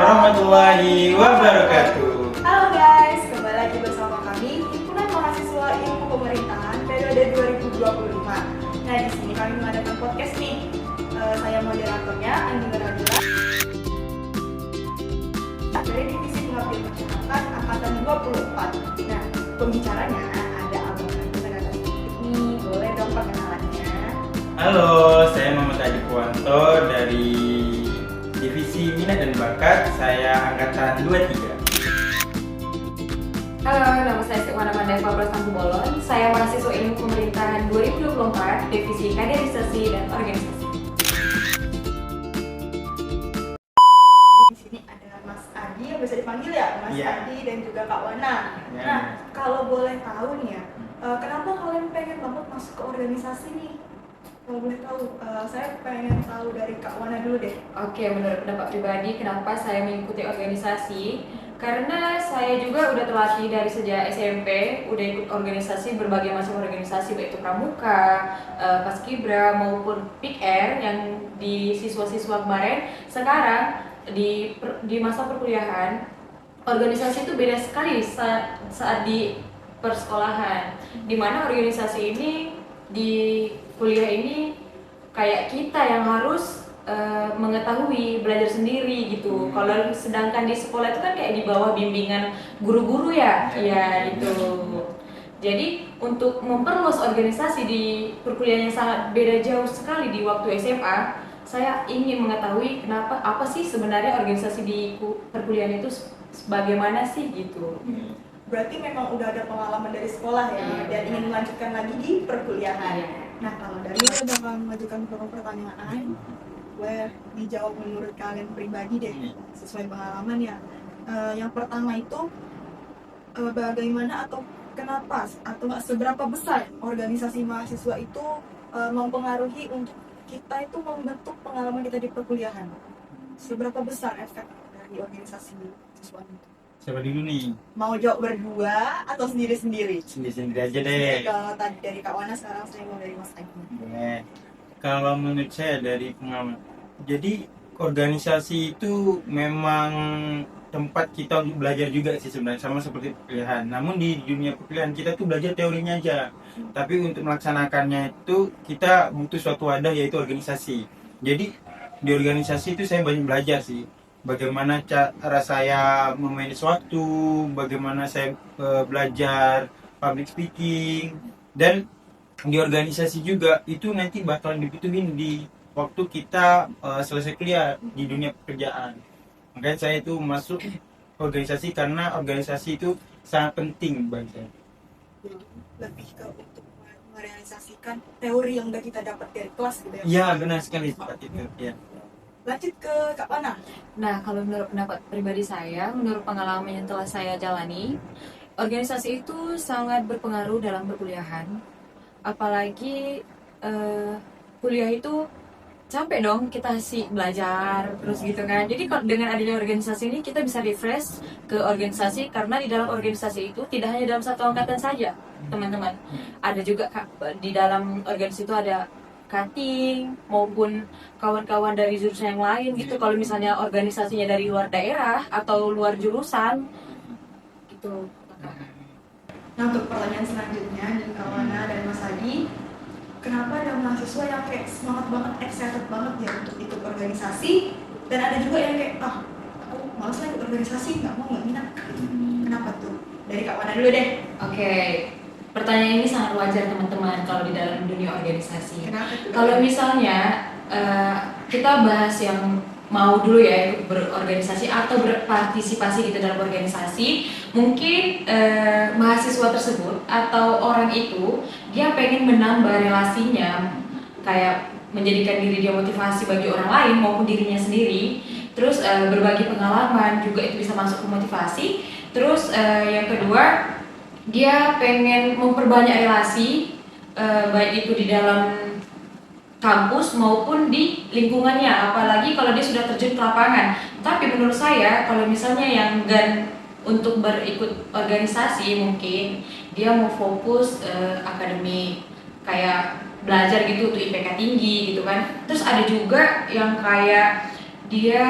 warahmatullahi wabarakatuh. Halo guys, kembali lagi bersama kami Himpunan Mahasiswa Ilmu Pemerintahan periode 2025. Nah, di sini kami mengadakan podcast nih. Saya moderatornya Andi Radila dari Divisi Pengabdian Masyarakat Angkatan 24. Nah, pembicaranya ada Abang Andi Radila. Ini boleh dong perkenalannya. Halo, saya Muhammad Adi Puwanto dari Divisi Minat dan Bakat, saya Angkatan 23. Halo, nama saya Sukmana Mandeva Prasangku Bolon. Saya mahasiswa Ilmu Pemerintahan 2024, Divisi Kaderisasi dan Organisasi. Di sini ada Mas Adi yang bisa dipanggil ya, Mas Iya. Adi dan juga Kak Wana. Iya. Nah, kalau boleh tahu nih ya, kenapa kalian pengen banget masuk ke organisasi nih? Kalau boleh tahu, saya pengen tahu dari Kak Wana dulu deh. Oke, menurut pendapat pribadi, kenapa saya mengikuti organisasi? Karena saya juga udah terlatih dari sejak SMP, udah ikut organisasi, berbagai macam organisasi, baik itu pramuka, paskibra maupun PIKR yang di siswa-siswa kemarin. Sekarang di masa perkuliahan, organisasi itu beda sekali saat di persekolahan, dimana organisasi ini di kuliah ini kayak kita yang harus mengetahui, belajar sendiri gitu. Kalau sedangkan di sekolah itu kan kayak di bawah bimbingan guru-guru ya, ya itu. Jadi untuk memperluas organisasi di perkuliahan yang sangat beda jauh sekali di waktu SMA, saya ingin mengetahui kenapa, apa sih sebenarnya organisasi di perkuliahan itu bagaimana sih gitu. Berarti memang udah ada pengalaman dari sekolah ya, Iya, dan ingin melanjutkan lagi di perkuliahan. Iya. Nah, kalau dari saya bakal mengajukan beberapa pertanyaan, boleh dijawab menurut kalian pribadi deh, sesuai pengalaman ya. Yang pertama itu, bagaimana atau kenapa atau nggak seberapa besar organisasi mahasiswa itu mempengaruhi untuk kita itu membentuk pengalaman kita di perkuliahan? Seberapa besar efek dari organisasi mahasiswa itu? Siapa dulu nih? Mau jawab berdua atau sendiri-sendiri? Sendiri-sendiri aja deh. Kalau tadi dari Kak Wana, sekarang saya mau dari Mas Adi. Boleh. Kalau menurut saya dari pengalaman, jadi organisasi itu memang tempat kita untuk belajar juga sih sebenarnya, sama seperti perkuliahan. Namun di dunia perkuliahan kita tuh belajar teorinya aja, tapi untuk melaksanakannya itu kita butuh suatu wadah, yaitu organisasi. Jadi di organisasi itu saya banyak belajar sih, bagaimana cara saya memanage waktu, bagaimana saya belajar public speaking, dan di organisasi juga itu nanti bakalan dibutuhin di waktu kita selesai kuliah di dunia pekerjaan. Makanya saya itu masuk organisasi karena organisasi itu sangat penting bagi saya. Lebih ke untuk merealisasikan teori yang udah kita dapat dari kelas gitu ya. Iya, benar sekali seperti itu. Ya. Lanjut ke Kak Wana. Nah, kalau menurut pendapat pribadi saya, menurut pengalaman yang telah saya jalani, organisasi itu sangat berpengaruh dalam perkuliahan. Apalagi kuliah itu capek dong, kita sih belajar terus gitu kan. Jadi kalau dengan adanya organisasi ini kita bisa refresh ke organisasi, karena di dalam organisasi itu tidak hanya dalam satu angkatan saja, teman-teman. Ada juga di dalam organisasi itu ada cutting maupun kawan-kawan dari jurusan yang lain gitu. Kalau misalnya organisasinya dari luar daerah atau luar jurusan gitu. Nah, untuk pertanyaan selanjutnya nih Kak Wana dan Mas Adi, kenapa ada mahasiswa yang kayak semangat banget, excited banget ya untuk ikut organisasi, dan ada juga yang kayak aku malas lah ikut organisasi, nggak mau, nggak minat. Kenapa tuh? Dari Kak Wana dulu deh. Oke. Pertanyaan ini sangat wajar teman-teman kalau di dalam dunia organisasi. Kenapa tuh? Kalau misalnya kita bahas yang mau dulu ya ikut berorganisasi atau berpartisipasi gitu dalam organisasi, mungkin mahasiswa tersebut atau orang itu dia pengen menambah relasinya, kayak menjadikan diri dia motivasi bagi orang lain maupun dirinya sendiri. Terus berbagi pengalaman juga itu bisa masuk ke motivasi. Terus yang kedua, dia pengen memperbanyak relasi, baik itu di dalam kampus maupun di lingkungannya, apalagi kalau dia sudah terjun ke lapangan. Tapi menurut saya, kalau misalnya yang enggan untuk berikut organisasi, mungkin dia mau fokus akademik, kayak belajar gitu untuk IPK tinggi gitu kan. Terus ada juga yang kayak dia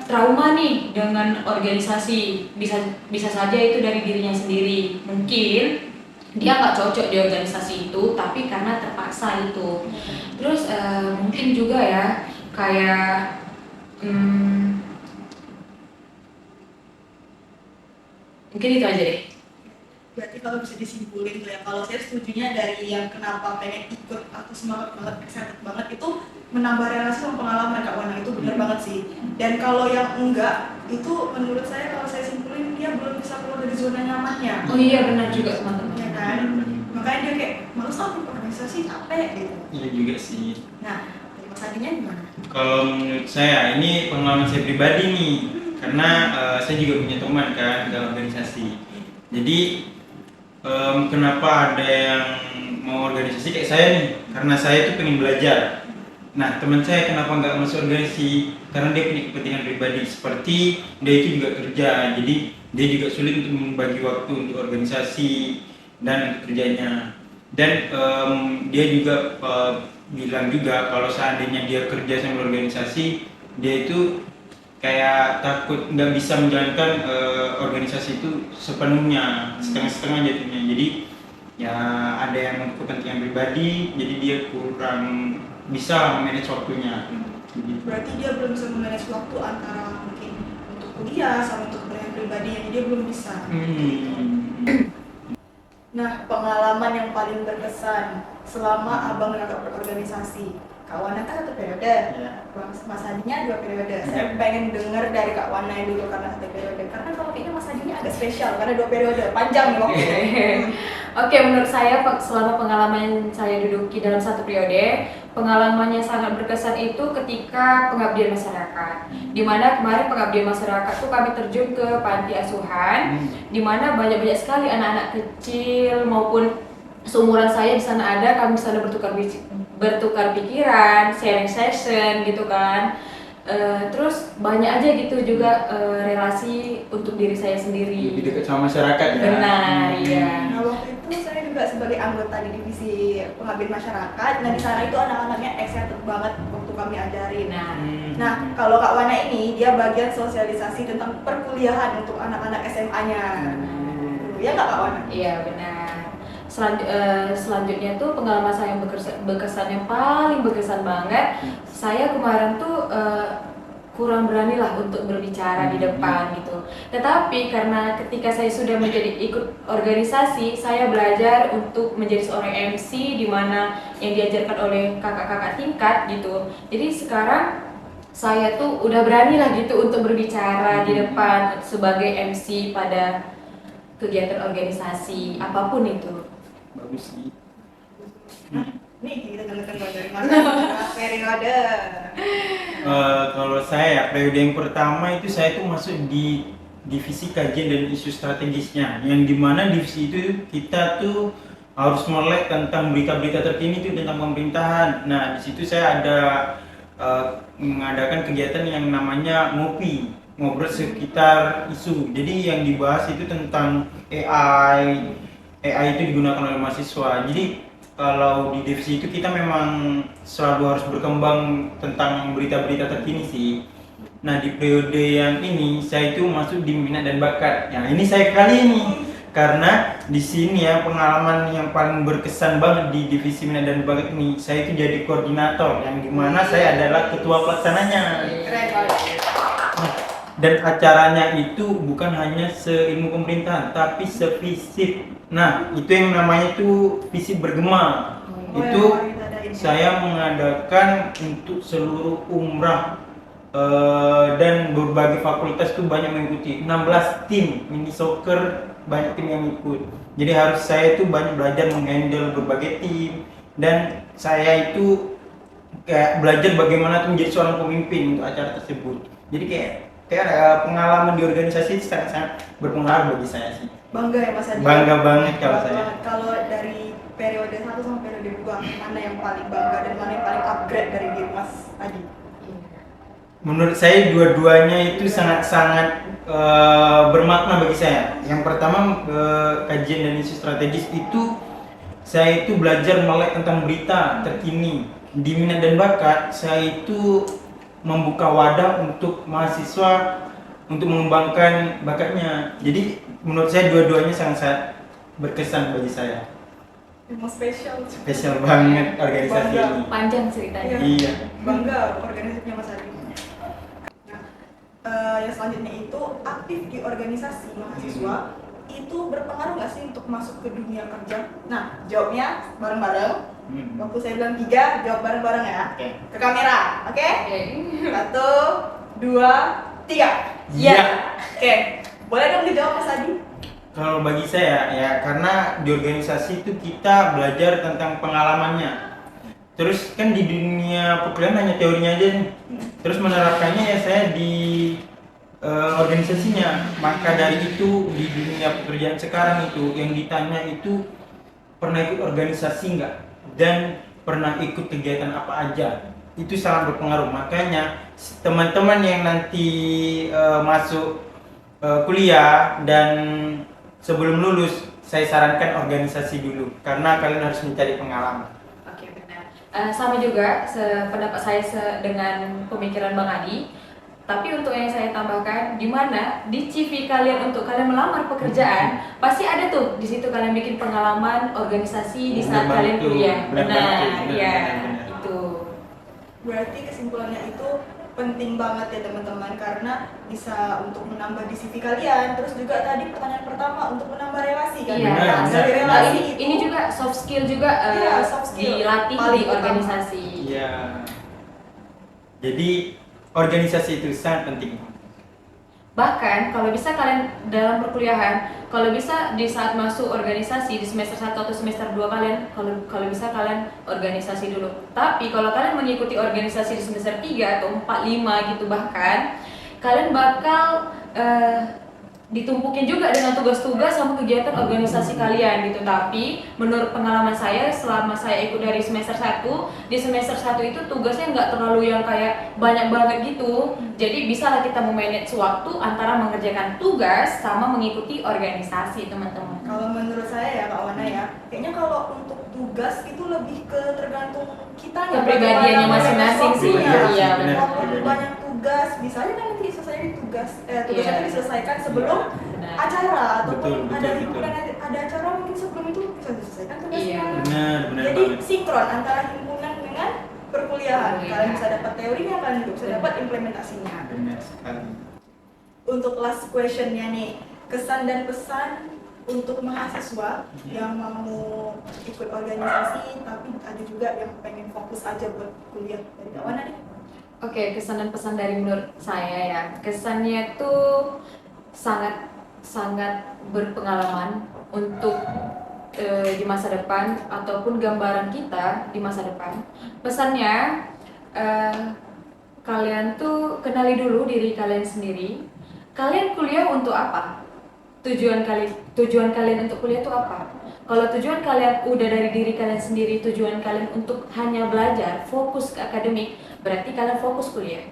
trauma nih dengan organisasi, bisa saja itu dari dirinya sendiri, mungkin dia nggak cocok di organisasi itu tapi karena terpaksa itu. Terus mungkin juga ya kayak mungkin itu aja deh. Berarti kalau bisa disimpulin tuh ya, kalau saya setujunya dari yang kenapa pengen ikut atau semangat banget, excited banget itu menambah relasi sama pengalaman Kak Wana, itu benar banget sih. Dan kalau yang enggak, itu menurut saya kalau saya simpulin dia belum bisa keluar dari zona nyamannya. Oh iya benar juga teman-teman. Ya kan? Makanya dia kayak males ikut organisasi, capek gitu. Iya juga sih. Nah, dari Mas Adinya gimana? Kalau menurut saya ini pengalaman saya pribadi nih, karena saya juga punya teman kan dalam organisasi. Jadi kenapa ada yang mau organisasi kayak saya nih? Karena saya itu pengen belajar. Nah, teman saya kenapa nggak masuk organisasi? Karena dia punya kepentingan pribadi. Seperti dia itu juga kerja, jadi dia juga sulit untuk membagi waktu untuk organisasi dan kerjanya. Dan dia juga bilang juga kalau seandainya dia kerja sama organisasi, dia itu kayak takut nggak bisa menjalankan organisasi itu sepenuhnya, setengah-setengah jadinya. Jadi ya ada yang kepentingan pribadi, jadi dia kurang bisa manage waktunya. Jadi, Berarti dia belum bisa memanage waktu antara mungkin untuk kuliah sama untuk beryang pribadi, yang dia belum bisa. Nah, pengalaman yang paling berkesan selama abang dan kakak berorganisasi. Kak Wana kan satu periode, ya. Mas Hadinya 2 periode. Saya pengen dengar dari Kak Wana yang dulu karena 1 periode. Karena kalau kayaknya Mas Hadinya agak spesial karena 2 periode, panjang nih waktunya. Oke, menurut saya selama pengalaman saya duduki dalam 1 periode, pengalaman yang sangat berkesan itu ketika pengabdian masyarakat. Dimana kemarin pengabdian masyarakat tuh kami terjun ke panti asuhan, dimana banyak-banyak sekali anak-anak kecil maupun seumuran saya di sana ada, kami di sana bertukar pikiran, sharing session gitu kan. Terus banyak aja gitu juga relasi untuk diri saya sendiri. Lebih dekat sama masyarakat ya. Benar, iya. Nah, waktu itu saya juga sebagai anggota di divisi pengabdian masyarakat. Nah, di sana itu anak-anaknya excited banget waktu kami ajarin. Nah, kalau Kak Wana ini dia bagian sosialisasi tentang perkuliahan untuk anak-anak SMA-nya. Ya nggak Kak Wana? Iya benar. Selanjutnya tuh pengalaman saya yang berkesan yang paling berkesan banget. Saya kemarin tuh kurang berani lah untuk berbicara di depan gitu. Tetapi karena ketika saya sudah menjadi ikut organisasi, saya belajar untuk menjadi seorang MC di mana yang diajarkan oleh kakak-kakak tingkat gitu. Jadi sekarang saya tuh udah berani lah gitu untuk berbicara di depan sebagai MC pada kegiatan organisasi apapun itu. Bagus sih. Nih kita dengarkan dari Mas periode. Kalau saya periode yang pertama itu saya tuh masuk di divisi kajian dan isu strategisnya, yang dimana divisi itu kita tuh harus melek tentang berita-berita terkini tuh tentang pemerintahan. Nah, di situ saya ada mengadakan kegiatan yang namanya ngobrol sekitar isu. Jadi yang dibahas itu tentang AI itu digunakan oleh mahasiswa. Jadi kalau di divisi itu kita memang selalu harus berkembang tentang berita-berita terkini sih. Nah, di periode yang ini saya itu masuk di minat dan bakat. Nah, ini saya kali ini karena di sini ya pengalaman yang paling berkesan banget di divisi minat dan bakat ini, saya itu jadi koordinator yang dimana saya adalah ketua pelaksananya. Keren banget. Dan acaranya itu bukan hanya seilmu pemerintahan, tapi sevisip. Nah, itu yang namanya itu visip bergema. Itu saya mengadakan untuk seluruh umrah dan berbagai fakultas itu banyak mengikuti. 16 tim mini soccer, banyak tim yang ikut. Jadi harus saya itu banyak belajar menghandle berbagai tim, dan saya itu kayak belajar bagaimana tuh menjadi seorang pemimpin untuk acara tersebut. Jadi kayak pengalaman di organisasi itu sangat berpengaruh bagi saya sih. Bangga ya Mas Adi? Bangga banget kalau saya. Kalau dari periode 1 sama periode 2, mana yang paling bangga dan mana yang paling upgrade dari diri Mas Adi? Menurut saya dua-duanya itu sangat-sangat bermakna bagi saya. Yang pertama kajian dan isu strategis itu saya itu belajar melek tentang berita terkini. Di minat dan bakat saya itu membuka wadah untuk mahasiswa untuk mengembangkan bakatnya. Jadi menurut saya dua-duanya sangat berkesan bagi saya. Emang spesial. Spesial banget organisasi Bangga. ini. Panjang ceritanya. Iya. Bangga organisasinya Mas Adi. Nah, yang selanjutnya itu aktif di organisasi mahasiswa itu berpengaruh nggak sih untuk masuk ke dunia kerja? Nah, jawabnya bareng-bareng. Waktu saya bilang 3, jawab bareng-bareng ya. Oke. Ke kamera, oke? Oke. 1, 2, 3. Iya. Oke, boleh dong dijawab Mas Adi? Kalau bagi saya ya karena di organisasi itu kita belajar tentang pengalamannya. Terus kan di dunia perkuliahan hanya teorinya aja nih. Terus menerapkannya ya saya di organisasinya. Maka dari itu di dunia pekerjaan sekarang itu yang ditanya itu pernah ikut organisasi nggak dan pernah ikut kegiatan apa aja. Itu sangat berpengaruh. Makanya teman-teman yang nanti masuk kuliah dan sebelum lulus saya sarankan organisasi dulu karena kalian harus mencari pengalaman. Oke, benar. Sama juga pendapat saya dengan pemikiran Bang Adi. Tapi untuk yang saya tambahkan, di mana di CV kalian untuk kalian melamar pekerjaan pasti ada tuh di situ kalian bikin pengalaman organisasi di saat Benar kalian itu. kuliah. Benar Benar, itu. ya Benar. itu. Berarti kesimpulannya itu penting banget ya teman-teman karena bisa untuk menambah di CV kalian. Terus juga tadi pertanyaan pertama untuk menambah relasi kan. Iya. Benar, Dari benar. relasi Nah, ini juga soft skill juga Iya, soft skill. dilatih Paling di utama. organisasi. Iya. Jadi organisasi itu sangat penting. Bahkan kalau bisa kalian dalam perkuliahan, kalau bisa di saat masuk organisasi di semester 1 atau semester 2 kalian kalau bisa kalian organisasi dulu. Tapi kalau kalian mengikuti organisasi di semester 3 atau 4, 5 gitu bahkan kalian bakal ditumpukin juga dengan tugas-tugas sama kegiatan organisasi kalian gitu. Tapi menurut pengalaman saya selama saya ikut dari semester 1, di semester 1 itu tugasnya nggak terlalu yang kayak banyak banget gitu. Jadi bisalah kita memanage waktu antara mengerjakan tugas sama mengikuti organisasi, teman-teman. Kalau menurut saya ya Kak Wana ya, kayaknya kalau untuk tugas itu lebih ke tergantung kitanya. Kepribadiannya bagaimana masing-masing sih. memanage Iya, waktunya. benar. Walaupun banyak tugas, misalnya kan nanti selesai tugas, tugasnya Iya. itu diselesaikan sebelum Benar. acara ataupun Betul, ada betul, himpunan ada acara mungkin sebelum itu bisa diselesaikan tugasnya. Iya. Benar Jadi banget. sinkron antara himpunan dengan perkuliahan. Iya. Kalian bisa dapat teorinya, kalian juga bisa dapat implementasinya. Benar sekali. Untuk last questionnya nih, kesan dan pesan untuk mahasiswa yang mau ikut organisasi tapi ada juga yang pengen fokus aja buat kuliah. Dari Kak Wana nih? Oke, kesan dan pesan dari menurut saya ya. Kesannya tuh sangat berpengalaman untuk di masa depan ataupun gambaran kita di masa depan. Pesannya kalian tuh kenali dulu diri kalian sendiri. Kalian kuliah untuk apa? Tujuan kalian untuk kuliah itu apa? Kalau tujuan kalian udah dari diri kalian sendiri, tujuan kalian untuk hanya belajar, fokus ke akademik, berarti kalian fokus kuliah.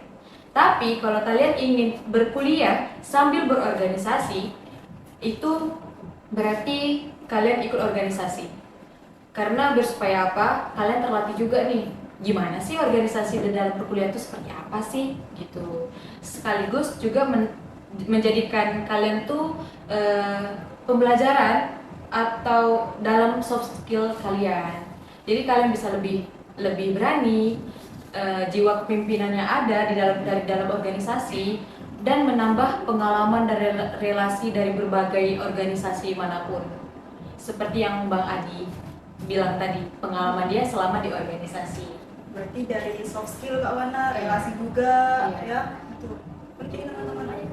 Tapi kalau kalian ingin berkuliah sambil berorganisasi, itu berarti kalian ikut organisasi. Karena supaya apa? Kalian terlatih juga nih. Gimana sih organisasi di dalam perkuliahan itu seperti apa sih? Gitu. Sekaligus juga menjadikan kalian tuh pembelajaran atau dalam soft skill kalian. Jadi kalian bisa lebih berani, jiwa kepemimpinannya ada dari dalam organisasi dan menambah pengalaman dan relasi dari berbagai organisasi manapun. Seperti yang Bang Adi bilang tadi, pengalaman dia selama di organisasi. Berarti dari soft skill Kak Wana, relasi juga, Iya. ya itu penting teman-teman aja.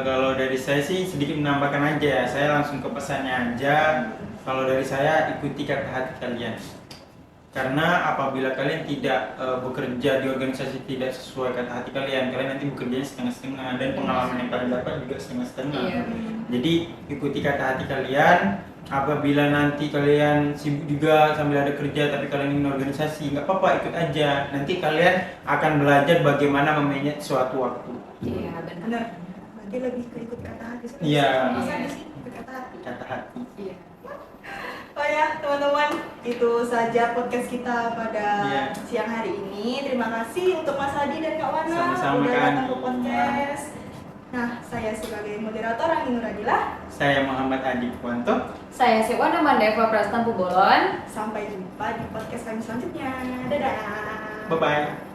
Kalau dari saya sih sedikit menambahkan aja ya, saya langsung ke pesannya aja. Kalau dari saya ikuti kata hati kalian. Karena apabila kalian tidak bekerja di organisasi tidak sesuai kata hati kalian nanti bekerjanya setengah-setengah dan pengalaman yang kalian dapat juga setengah-setengah. Iya. Jadi ikuti kata hati kalian. Apabila nanti kalian sibuk juga sambil ada kerja tapi kalian ingin organisasi, nggak apa-apa, ikut aja. Nanti kalian akan belajar bagaimana memanage suatu waktu. Iya, benar. Benar. Berarti lebih ke ikut kata hati. Iya. Masa di sini ikut kata hati. Kata hati. Iya. Oh ya teman-teman, itu saja podcast kita pada Iya. siang hari ini. Terima kasih untuk Mas Adi dan Kak Wana Sama-sama, udah Kak datang Andi. ke podcast. Nah, saya sebagai moderator Anggi Nuradila. Saya Muhammad Adi Pwanto. Saya Sewana Mandeva Prastampu Bolon. Sampai jumpa di podcast kami selanjutnya. Dadah. Bye bye.